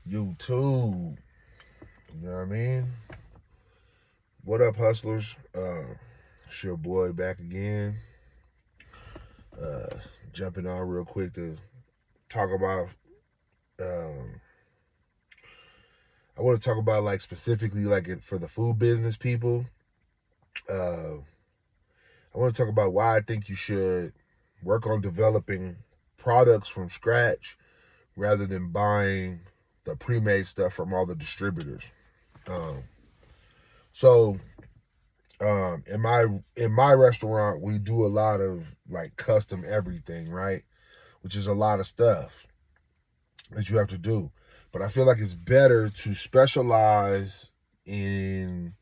YouTube. You know what I mean? What up, hustlers? It's your boy back again. Uh, Jumping on real quick to talk about. Um, I want to talk about like specifically for the food business people. Uh, I want to talk about why I think you should work on developing products from scratch rather than buying the pre-made stuff from all the distributors. Um, so in my restaurant, we do a lot of like custom everything, right? Which is a lot of stuff that you have to do. But I feel like it's better to specialize in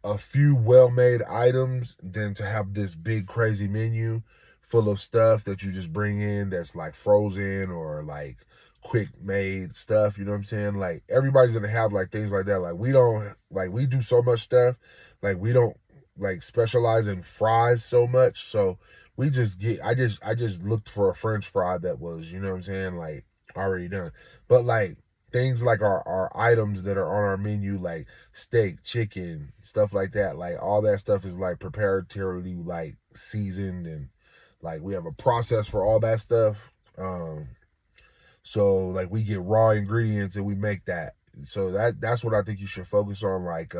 a few well-made items than to have this big crazy menu full of stuff that you just bring in that's like frozen or like quick made stuff. You know what I'm saying? Like everybody's gonna have like things like that. Like we do so much stuff. Like we don't like specialize in fries so much. So we just get I just looked for a French fry that was, you know what I'm saying, like already done. But like things like our items that are on our menu, like steak, chicken, stuff like that. Like all that stuff is like preparatorily like seasoned, and like we have a process for all that stuff. So like we get raw ingredients and we make that. So that's what I think you should focus on. Like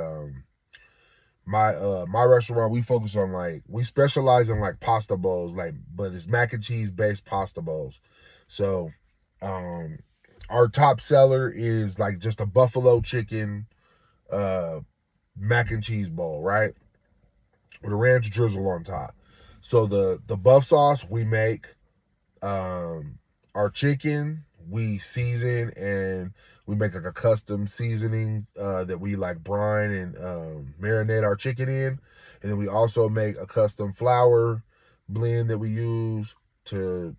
my restaurant, we focus on like we specialize in like pasta bowls, like but it's mac and cheese based pasta bowls. So um our top seller is like just a buffalo chicken uh mac and cheese bowl, right? With a ranch drizzle on top. So the buff sauce we make, our chicken we season, and we make like a custom seasoning that we like brine and marinate our chicken in, and then we also make a custom flour blend that we use to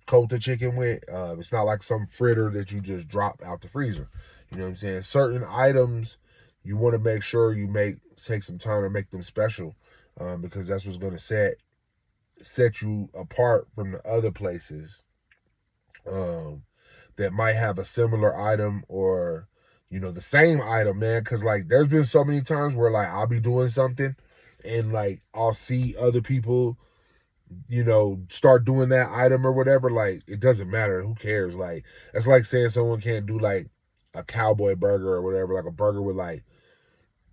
coat the chicken with. It's not like some fritter that you just drop out the freezer. You know what I'm saying? Certain items you want to make sure you take some time to make them special, because that's what's going to set you apart from the other places um, that might have a similar item, or the same item, man. Because like there's been so many times where like I'll be doing something and like I'll see other people start doing that item or whatever. Like it doesn't matter, who cares? Like that's like saying someone can't do like a cowboy burger or whatever, like a burger with like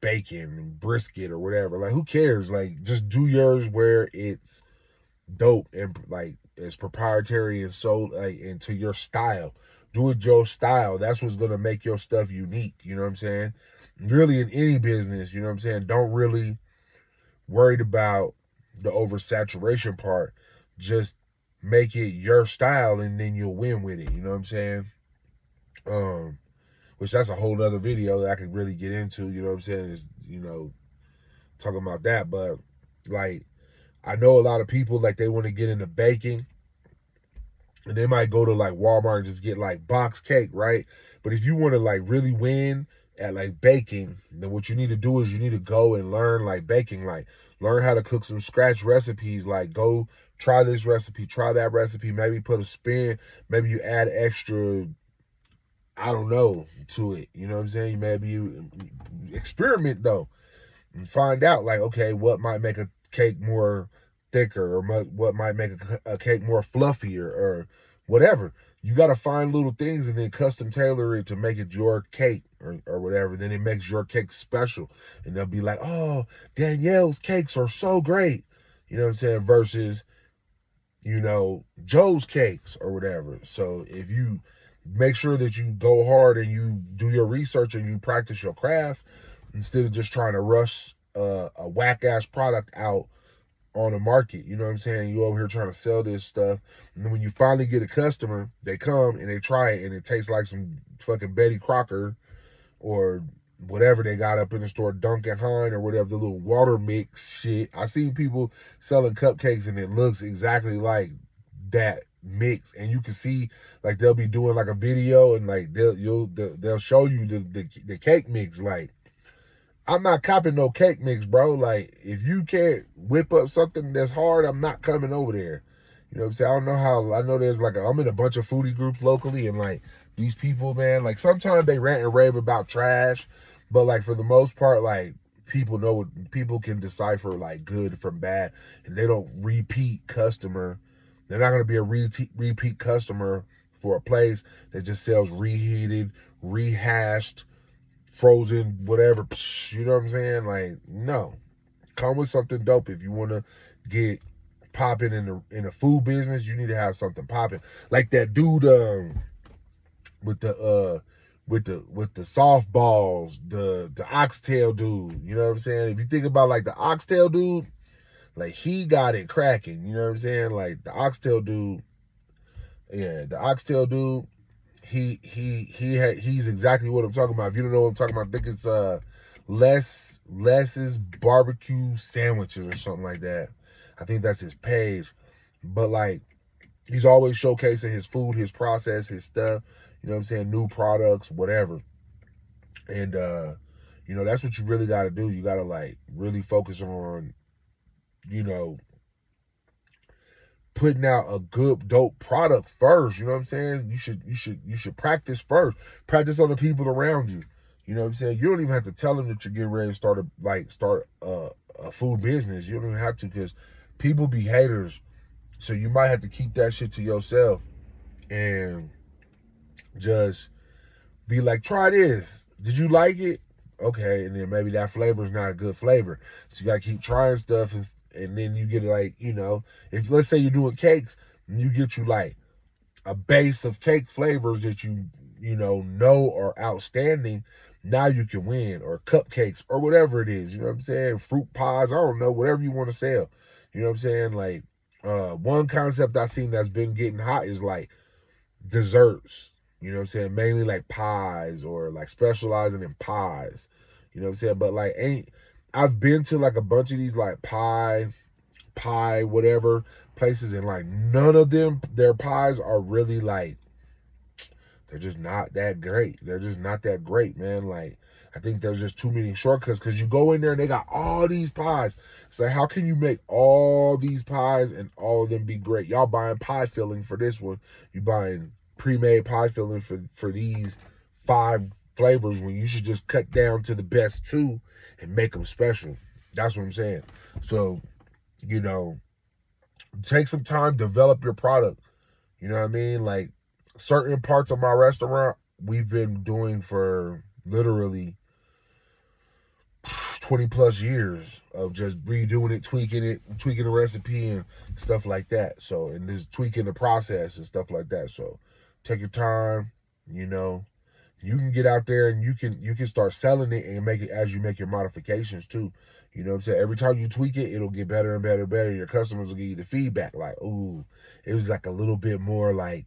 bacon and brisket or whatever. Like who cares? Like just do yours where it's dope and like it's proprietary and sold like into your style. Do it your style. That's what's gonna make your stuff unique. You know what I'm saying? Really, in any business, you know what I'm saying, don't really worried about the oversaturation part. Just make it your style and then you'll win with it. You know what I'm saying? Um, which that's a whole other video that I could really get into. You know what I'm saying? Is talking about that, but like I know a lot of people like they want to get into baking, and they might go to like Walmart and just get like box cake, right? But if you want to like really win at like baking, then what you need to do is you need to go and learn like baking, like learn how to cook some scratch recipes, like go try this recipe, try that recipe, maybe put a spin, maybe you add extra, I don't know, to it. You know what I'm saying? Maybe you experiment though and find out like, okay, what might make a cake more thicker, or what might make a cake more fluffier, or whatever. You got to find little things and then custom tailor it to make it your cake, or whatever. Then it makes your cake special, and they'll be like, oh, Danielle's cakes are so great. You know what I'm saying? Versus Joe's cakes or whatever. So if you make sure that you go hard and you do your research and you practice your craft instead of just trying to rush a whack ass product out on the market. You know what I'm saying? You over here trying to sell this stuff, and then when you finally get a customer, they come and they try it and it tastes like some fucking Betty Crocker or whatever they got up in the store, Dunkin' Hine or whatever, the little water mix shit. I seen people selling cupcakes and it looks exactly like that mix, and you can see like they'll be doing like a video and like they'll show you the cake mix. Like I'm not copping no cake mix, bro. Like if you can't whip up something that's hard, I'm not coming over there. You know what I'm saying? I don't know how. I know there's like I'm in a bunch of foodie groups locally, and like These people, man, like sometimes they rant and rave about trash, but like for the most part, like people know what people can decipher like good from bad, and they don't repeat customer. They're not going to be a repeat customer for a place that just sells reheated, rehashed, frozen, whatever. You know what I'm saying? Like, no, come with something dope if you want to get popping in the food business. You need to have something popping, like that dude with the with the softballs, the oxtail dude. You know what I'm saying? If you think about like the oxtail dude, like he got it cracking. You know what I'm saying? Like the oxtail dude, yeah, the oxtail dude. He's exactly what I'm talking about. If you don't know what I'm talking about, I think it's Les's barbecue sandwiches or something like that. I think that's his page. But like he's always showcasing his food, his process, his stuff. You know what I'm saying? New products, whatever. And you know, that's what you really gotta do. You gotta like really focus on, you know, putting out a good dope product first. You know what I'm saying? You should practice first. Practice on the people around you. You know what I'm saying? You don't even have to tell them that you're getting ready to start a food business. You don't even have to, because people be haters. So you might have to keep that shit to yourself and just be like, try this. Did you like it? Okay, and then maybe that flavor is not a good flavor. So you gotta keep trying stuff, and then you get like, you know, if let's say you're doing cakes, and you get you like a base of cake flavors that you know are outstanding. Now you can win, or cupcakes, or whatever it is. You know what I'm saying? Fruit pies, I don't know, whatever you want to sell. You know what I'm saying? Like one concept I seen that's been getting hot is like desserts. You know what I'm saying? Mainly like pies, or like specializing in pies. You know what I'm saying? But like I've been to like a bunch of these like whatever places, and like none of them, their pies are really like, they're just not that great. They're just not that great, man. Like, I think there's just too many shortcuts, because you go in there and they got all these pies. It's like, how can you make all these pies and all of them be great? Y'all buying pie filling for this one. You buying pre-made pie filling for these 5 flavors, when you should just cut down to the best 2 and make them special. That's what I'm saying. So, you know, take some time, develop your product. You know what I mean? Like certain parts of my restaurant, we've been doing for literally 20 plus years of just redoing it, tweaking the recipe and stuff like that. So, and just tweaking the process and stuff like that. So, take your time, you know. You can get out there and you can start selling it and make it as you make your modifications too. You know what I'm saying? Every time you tweak it, it'll get better and better and better. Your customers will give you the feedback like, ooh, it was like a little bit more like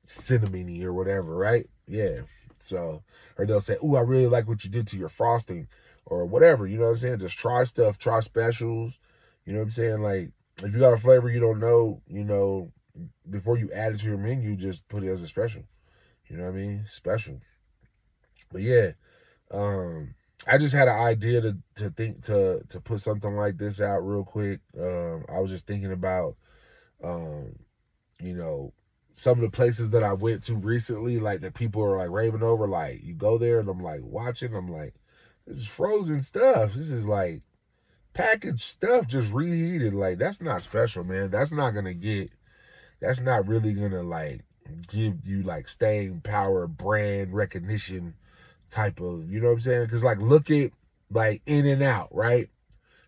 cinnamony or whatever, right? Yeah. So, or they'll say, ooh, I really like what you did to your frosting or whatever. You know what I'm saying? Just try stuff, try specials. You know what I'm saying? Like, if you got a flavor you don't know, you know, before you add it to your menu, just put it as a special. You know what I mean? Special. But yeah, I just had an idea to put something like this out real quick. I was just thinking about um, you know, some of the places that I went to recently, like that people are like raving over. Like you go there and I'm like watching, I'm like, this is frozen stuff. This is like packaged stuff just reheated. Like that's not special, man. That's not really gonna like give you like staying power, brand recognition type of, you know what I'm saying? Because like look at like In and Out, right?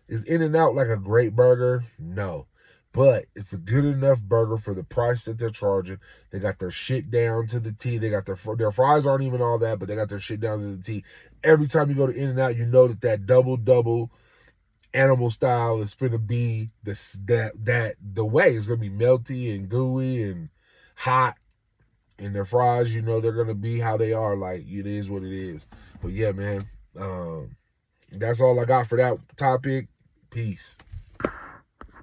Is In and Out like a great burger? No. But it's a good enough burger for the price that they're charging. They got their shit down to the T. They got their fries aren't even all that, but they got their shit down to the T. Every time you go to In and Out, you know that double animal style is finna be the way. It's gonna be melty and gooey and hot. And their fries, you know, they're gonna be how they are. Like it is what it is. But yeah, man, that's all I got for that topic. Peace.